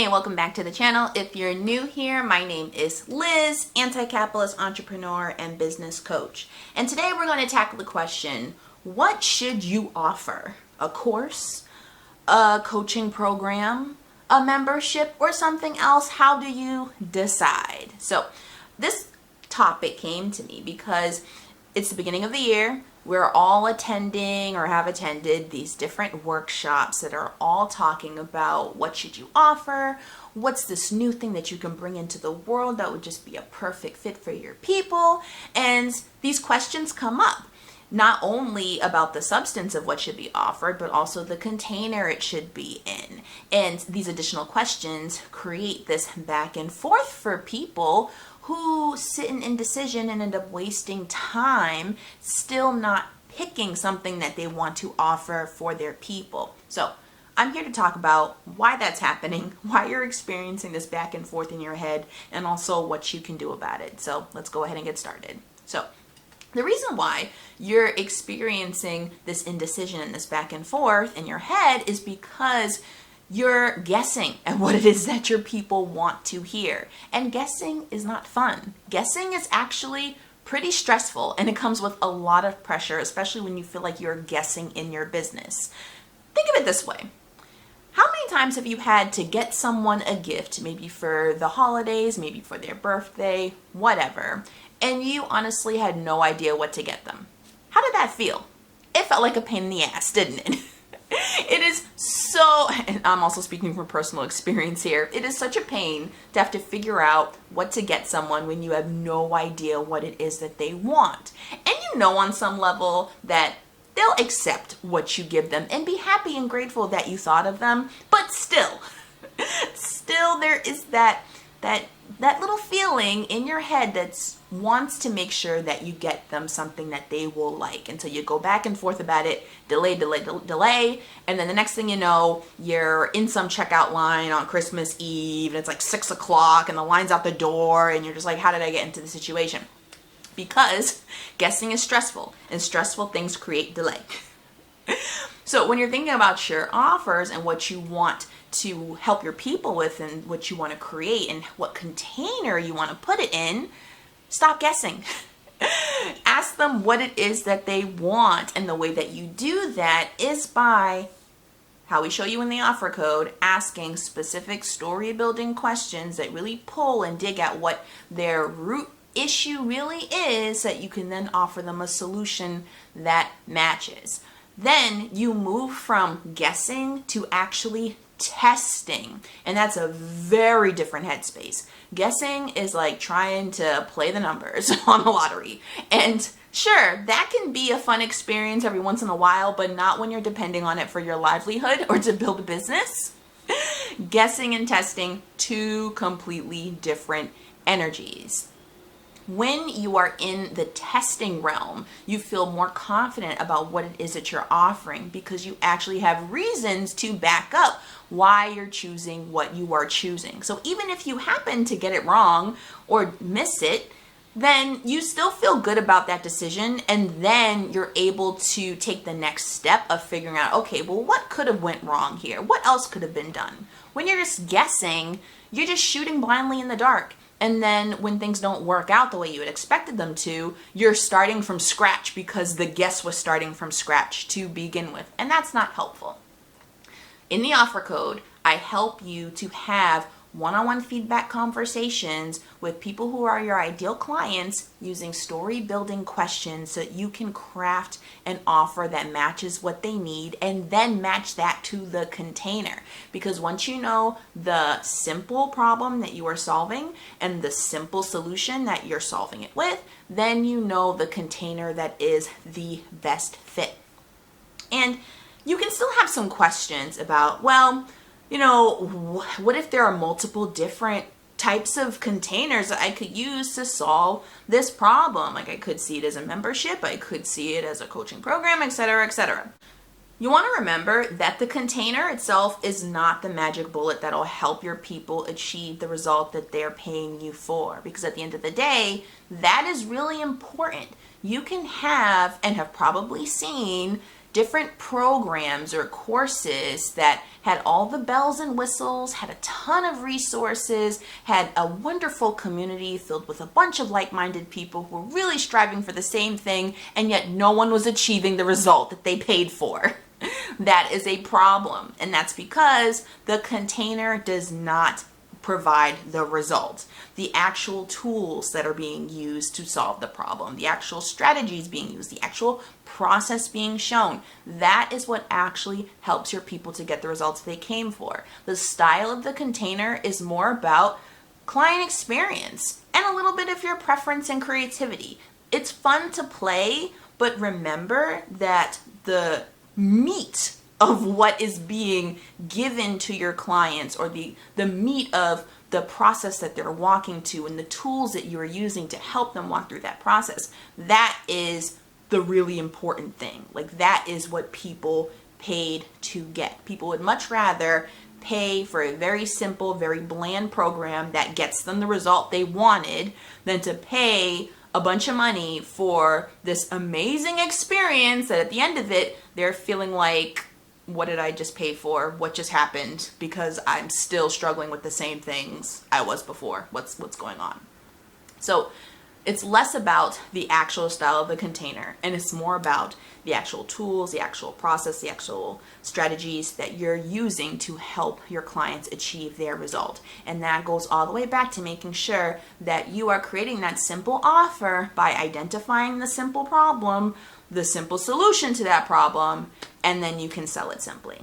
and welcome back to the channel. If you're new here, my name is Liz, anti-capitalist entrepreneur and business coach. And today we're going to tackle the question, what should you offer? A course, a coaching program, a membership, or something else? How do you decide? So this topic came to me because it's the beginning of the year. We're all attending or have attended these different workshops that are all talking about what should you offer, what's this new thing that you can bring into the world that would just be a perfect fit for your people. And these questions come up, not only about the substance of what should be offered, but also the container it should be in. And these additional questions create this back and forth for people who sit in indecision and end up wasting time still not picking something that they want to offer for their people. So I'm here to talk about why that's happening, why you're experiencing this back and forth in your head, and also what you can do about it. So let's go ahead and get started. So the reason why you're experiencing this indecision and this back and forth in your head is because you're guessing at what it is that your people want to hear. And guessing is not fun. Guessing is actually pretty stressful, and it comes with a lot of pressure, especially when you feel like you're guessing in your business. Think of it this way. How many times have you had to get someone a gift, maybe for the holidays, maybe for their birthday, whatever, and you honestly had no idea what to get them? How did that feel? It felt like a pain in the ass, didn't it? It is so, and I'm also speaking from personal experience here, it is such a pain to have to figure out what to get someone when you have no idea what it is that they want. And you know on some level that they'll accept what you give them and be happy and grateful that you thought of them, but still there is that little feeling in your head that wants to make sure that you get them something that they will like. And so you go back and forth about it, delay, and then the next thing you know, you're in some checkout line on Christmas Eve, and it's like 6 o'clock, and the line's out the door, and you're just like, how did I get into this situation? Because guessing is stressful, and stressful things create delay. So when you're thinking about your offers and what you want to help your people with and what you want to create and what container you want to put it in, stop guessing. Ask them what it is that they want. And the way that you do that is by how we show you in the offer code, asking specific story building questions that really pull and dig at what their root issue really is, so that you can then offer them a solution that matches. Then you move from guessing to actually testing. And that's a very different headspace. Guessing is like trying to play the numbers on the lottery. And sure, that can be a fun experience every once in a while, but not when you're depending on it for your livelihood or to build a business. Guessing and testing, two completely different energies. When you are in the testing realm, you feel more confident about what it is that you're offering because you actually have reasons to back up why you're choosing what you are choosing. So even if you happen to get it wrong or miss it, then you still feel good about that decision, and then you're able to take the next step of figuring out, okay, well, what could have went wrong here? What else could have been done? When you're just guessing, you're just shooting blindly in the dark. And then when things don't work out the way you had expected them to, you're starting from scratch because the guess was starting from scratch to begin with. And that's not helpful. In the offer code, I help you to have one-on-one feedback conversations with people who are your ideal clients using story building questions so that you can craft an offer that matches what they need and then match that to the container. Because once you know the simple problem that you are solving and the simple solution that you're solving it with, then you know the container that is the best fit. And you can still have some questions about, well, you know, what if there are multiple different types of containers that I could use to solve this problem? Like, I could see it as a membership, I could see it as a coaching program, etc., etc. You want to remember that the container itself is not the magic bullet that'll help your people achieve the result that they're paying you for. Because at the end of the day, that is really important. You can have, and have probably seen, different programs or courses that had all the bells and whistles, had a ton of resources, had a wonderful community filled with a bunch of like-minded people who were really striving for the same thing, and yet no one was achieving the result that they paid for. That is a problem, and that's because the container does not provide the result. The actual tools that are being used to solve the problem, the actual strategies being used, the actual process being shown, that is what actually helps your people to get the results they came for. The style of the container is more about client experience and a little bit of your preference and creativity. It's fun to play, but remember that the meat of what is being given to your clients, or the meat of the process that they're walking to and the tools that you are using to help them walk through that process, that is the really important thing. Like, that is what people paid to get. People would much rather pay for a very simple, very bland program that gets them the result they wanted than to pay a bunch of money for this amazing experience that at the end of it, they're feeling like, what did I just pay for? What just happened? Because I'm still struggling with the same things I was before. What's going on? So it's less about the actual style of the container, and it's more about the actual tools, the actual process, the actual strategies that you're using to help your clients achieve their result. And that goes all the way back to making sure that you are creating that simple offer by identifying the simple problem, the simple solution to that problem, and then you can sell it simply.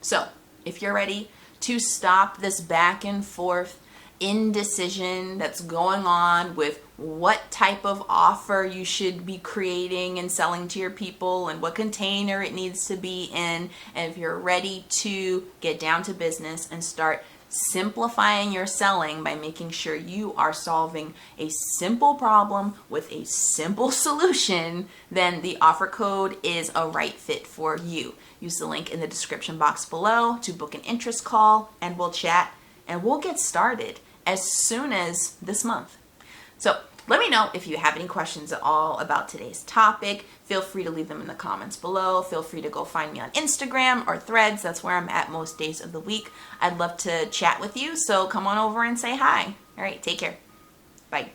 So if you're ready to stop this back and forth indecision that's going on with what type of offer you should be creating and selling to your people and what container it needs to be in, and if you're ready to get down to business and start simplifying your selling by making sure you are solving a simple problem with a simple solution, then the offer code is a right fit for you. Use the link in the description box below to book an interest call, and we'll chat and we'll get started as soon as this month. So let me know if you have any questions at all about today's topic. Feel free to leave them in the comments below. Feel free to go find me on Instagram or Threads. That's where I'm at most days of the week. I'd love to chat with you, so come on over and say hi. All right, take care. Bye.